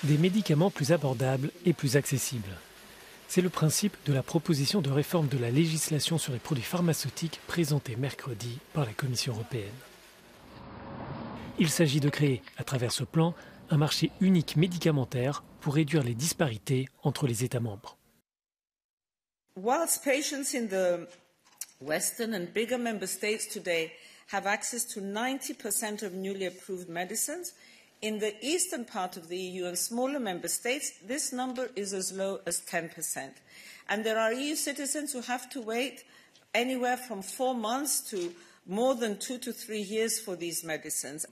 Des médicaments plus abordables et plus accessibles. C'est le principe de la proposition de réforme de la législation sur les produits pharmaceutiques présentée mercredi par la Commission européenne. Il s'agit de créer, à travers ce plan, un marché unique médicamentaire pour réduire les disparités entre les États membres. Whilst patients in the Western and bigger member states today have access to 90% of newly approved medicines, in the eastern part of the EU and smaller member states, this number is as low as 10%. And there are EU citizens who have to wait anywhere from 4 months to more than 2 to 3 years for these medicines.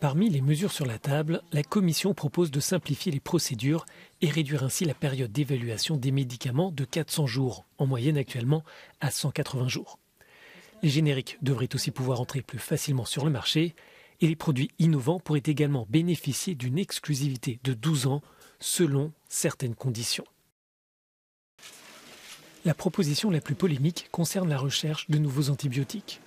Parmi les mesures sur la table, la Commission propose de simplifier les procédures et réduire ainsi la période d'évaluation des médicaments de 400 jours, en moyenne actuellement à 180 jours. Les génériques devraient aussi pouvoir entrer plus facilement sur le marché et les produits innovants pourraient également bénéficier d'une exclusivité de 12 ans selon certaines conditions. La proposition la plus polémique concerne la recherche de nouveaux antibiotiques.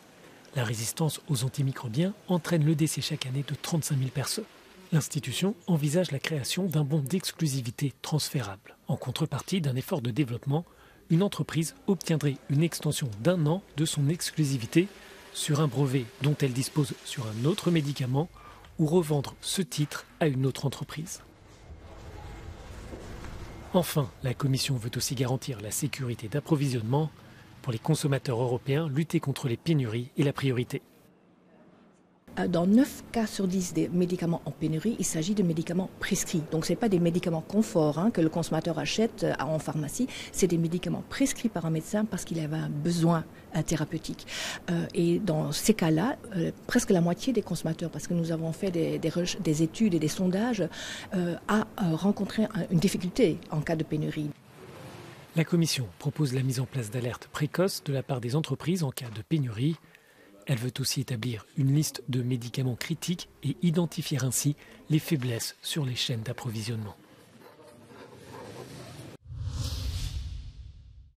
La résistance aux antimicrobiens entraîne le décès chaque année de 35 000 personnes. L'institution envisage la création d'un bon d'exclusivité transférable. En contrepartie d'un effort de développement, une entreprise obtiendrait une extension d'1 an de son exclusivité sur un brevet dont elle dispose sur un autre médicament ou revendre ce titre à une autre entreprise. Enfin, la Commission veut aussi garantir la sécurité d'approvisionnement. Pour les consommateurs européens, lutter contre les pénuries est la priorité. Dans 9 cas sur 10 des médicaments en pénurie, il s'agit de médicaments prescrits. Donc ce n'est pas des médicaments confort que le consommateur achète en pharmacie, c'est des médicaments prescrits par un médecin parce qu'il avait un besoin thérapeutique. Et dans ces cas-là, presque la moitié des consommateurs, parce que nous avons fait des études et des sondages, a rencontré une difficulté en cas de pénurie. La Commission propose la mise en place d'alertes précoces de la part des entreprises en cas de pénurie. Elle veut aussi établir une liste de médicaments critiques et identifier ainsi les faiblesses sur les chaînes d'approvisionnement.